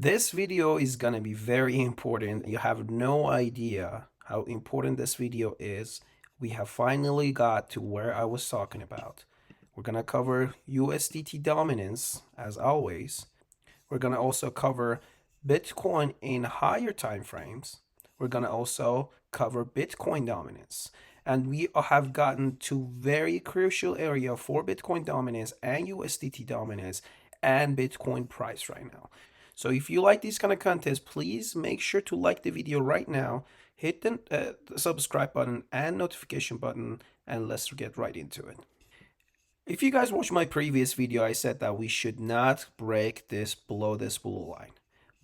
This video is gonna be very important. You have no idea how important this video is. We have finally got to where I was talking about. We're gonna cover USDT dominance as always. We're gonna also cover Bitcoin in higher time frames. We're gonna also cover Bitcoin dominance. And we have gotten to very crucial area for Bitcoin dominance and USDT dominance and Bitcoin price right now. So if you like these kind of contents, please make sure to like the video right now, hit the subscribe button and notification button, and let's get right into it. If you guys watched my previous video, I said that we should not break this below this blue line.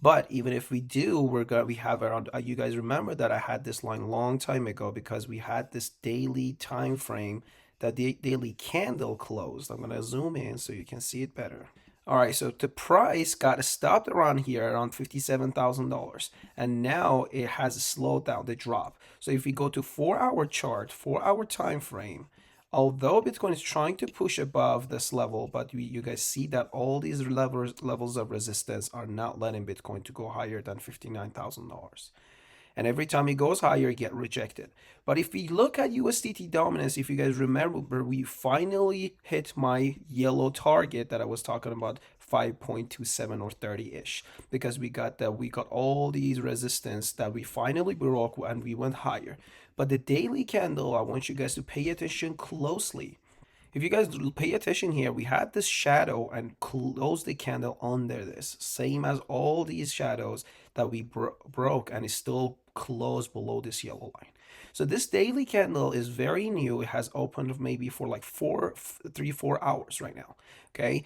But even if we do, we have around. You guys remember that I had this line long time ago because we had this daily time frame that the daily candle closed. I'm gonna zoom in so you can see it better. All right, so the price got stopped around here around $57,000, and now it has slowed down the drop. So if we go to 4-hour chart, 4-hour time frame, although Bitcoin is trying to push above this level, but you guys see that all these levels of resistance are not letting Bitcoin to go higher than $59,000. And every time it goes higher, it get rejected. But if we look at USDT dominance, if you guys remember, we finally hit my yellow target that I was talking about, 5.27 or 30-ish, because we got all these resistance that we finally broke and we went higher. But the daily candle, I want you guys to pay attention closely. If you guys pay attention here, we had this shadow and closed the candle under this, same as all these shadows that we broke, and it's still closed below this yellow line. So this daily candle is very new. It has opened maybe for like 4 hours right now. Okay.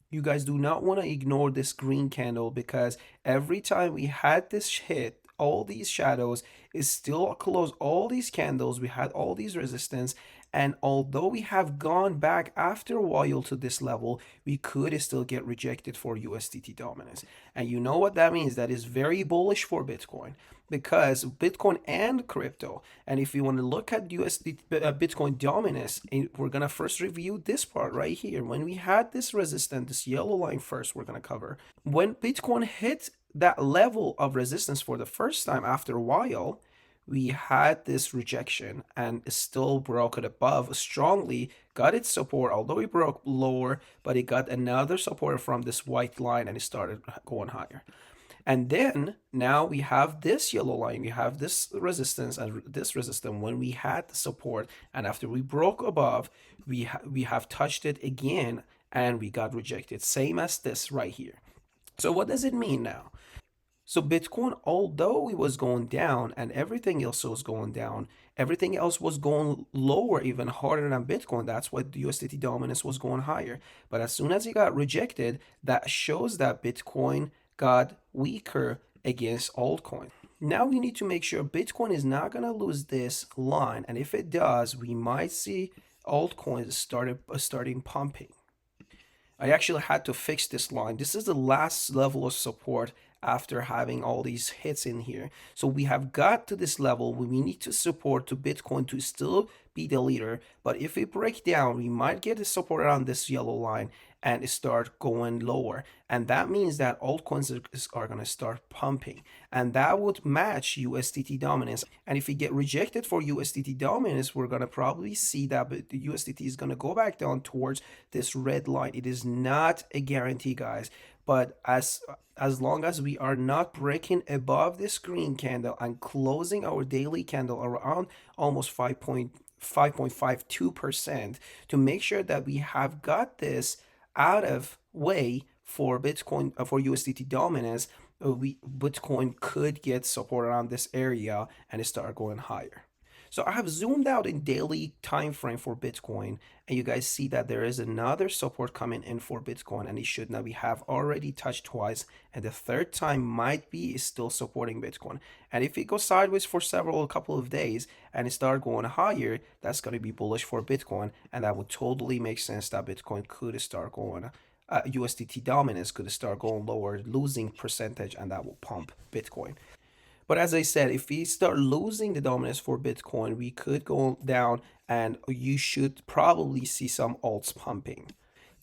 You guys do not want to ignore this green candle because every time we had this hit, all these shadows is still closed. All these candles, we had all these resistance, and although we have gone back after a while to this level, we could still get rejected for USDT dominance. And you know what that means? That is very bullish for Bitcoin because Bitcoin and crypto. And if you want to look at Bitcoin dominance, we're going to first review this part right here. When we had this resistance, this yellow line first, we're going to cover. When Bitcoin hit that level of resistance for the first time after a while, we had this rejection and it still broke it above strongly, got its support, although it broke lower, but it got another support from this white line and it started going higher. And then now we have this yellow line, we have this resistance and this resistance when we had the support, and after we broke above, we have touched it again and we got rejected, same as this right here. So what does it mean now? So Bitcoin, although it was going down and everything else was going down, everything else was going lower, even harder than Bitcoin. That's why the USDT dominance was going higher. But as soon as it got rejected, that shows that Bitcoin got weaker against altcoin. Now we need to make sure Bitcoin is not going to lose this line. And if it does, we might see altcoins starting pumping. I actually had to fix this line. This is the last level of support after having all these hits in here. So we have got to this level where we need to support to Bitcoin to still be the leader. But if we break down, we might get a support around this yellow line and start going lower. And that means that altcoins are going to start pumping. And that would match USDT dominance. And if we get rejected for USDT dominance, we're going to probably see that the USDT is going to go back down towards this red line. It is not a guarantee, guys. But as long as we are not breaking above this green candle and closing our daily candle around almost 5.52% to make sure that we have got this out of way for Bitcoin, for USDT dominance, Bitcoin could get support around this area and start going higher. So I have zoomed out in daily time frame for Bitcoin, and you guys see that there is another support coming in for Bitcoin, and it should now we have already touched twice, and the third time might be still supporting Bitcoin. And if it goes sideways for a couple of days and it start going higher, that's going to be bullish for Bitcoin, and that would totally make sense that Bitcoin could start going. USDT dominance could start going lower, losing percentage, and that will pump Bitcoin. But as I said, if we start losing the dominance for Bitcoin, we could go down and you should probably see some alts pumping.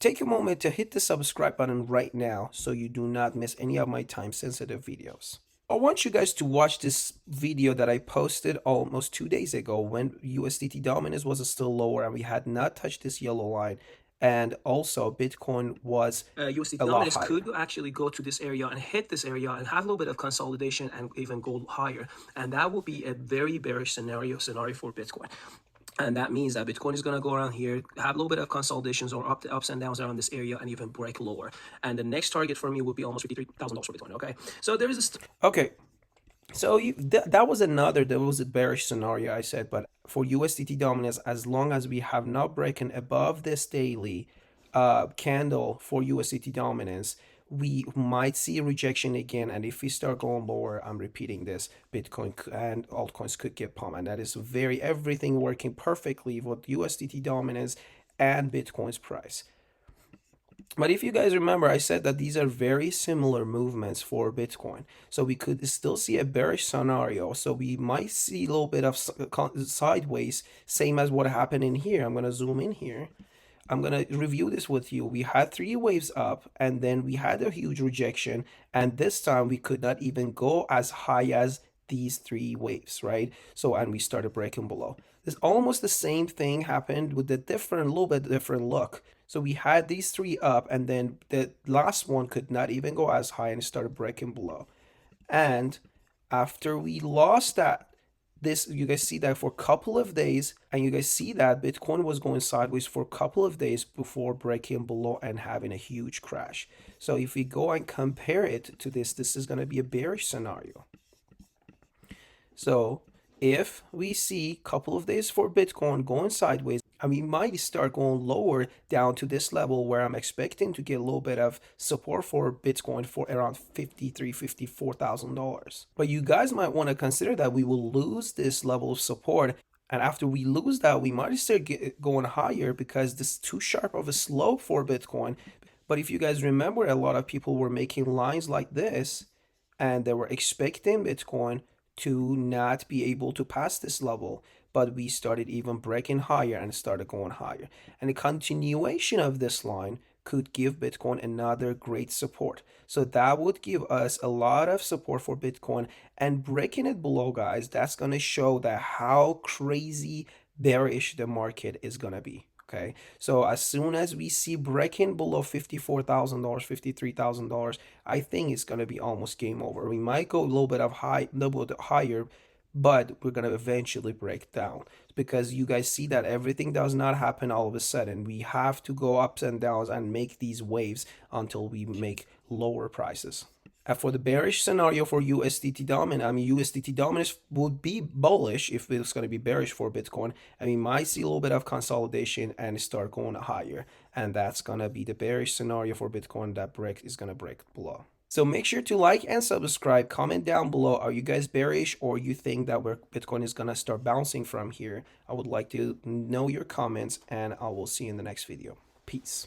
Take a moment to hit the subscribe button right now so you do not miss any of my time sensitive videos. I want you guys to watch this video that I posted almost 2 days ago when USDT dominance was still lower and we had not touched this yellow line. And also Bitcoin was USDT dominance could actually go to this area and hit this area and have a little bit of consolidation and even go higher. And that would be a very bearish scenario for Bitcoin. And that means that Bitcoin is going to go around here, have a little bit of consolidations or ups and downs around this area and even break lower. And the next target for me would be almost $53,000 for Bitcoin, okay? So there is this... Okay, so that was a bearish scenario I said, but for USDT dominance, as long as we have not broken above this daily candle for USDT dominance, we might see a rejection again. And if we start going lower, I'm repeating this, Bitcoin and altcoins could get pumped. And that is everything working perfectly with USDT dominance and Bitcoin's price. But if you guys remember, I said that these are very similar movements for Bitcoin. So we could still see a bearish scenario. So we might see a little bit of sideways, same as what happened in here. I'm going to zoom in here. I'm going to review this with you. We had 3 waves up and then we had a huge rejection. And this time we could not even go as high as these 3 waves, right? So, and we started breaking below. This almost the same thing happened with a little bit different look. So we had these 3 up and then the last one could not even go as high and it started breaking below. And after we lost that, you guys see that for a couple of days, and you guys see that Bitcoin was going sideways for a couple of days before breaking below and having a huge crash. So if we go and compare it to this is going to be a bearish scenario. So if we see a couple of days for Bitcoin going sideways, and we might start going lower down to this level where I'm expecting to get a little bit of support for Bitcoin for around $53,000, $54,000. But you guys might want to consider that we will lose this level of support. And after we lose that, we might start going higher because this is too sharp of a slope for Bitcoin. But if you guys remember, a lot of people were making lines like this and they were expecting Bitcoin to not be able to pass this level, but we started even breaking higher and started going higher. And the continuation of this line could give Bitcoin another great support. So that would give us a lot of support for Bitcoin, and breaking it below, guys, that's going to show that how crazy bearish the market is going to be. Okay, so as soon as we see breaking below $54,000, $53,000, I think it's going to be almost game over. We might go a little bit higher, but we're going to eventually break down because you guys see that everything does not happen all of a sudden. We have to go ups and downs and make these waves until we make lower prices. For the bearish scenario for USDT dominance, USDT dominance would be bullish if it's going to be bearish for Bitcoin. We might see a little bit of consolidation and start going higher. And that's going to be the bearish scenario for Bitcoin that is going to break below. So make sure to like and subscribe. Comment down below. Are you guys bearish or you think that Bitcoin is going to start bouncing from here? I would like to know your comments and I will see you in the next video. Peace.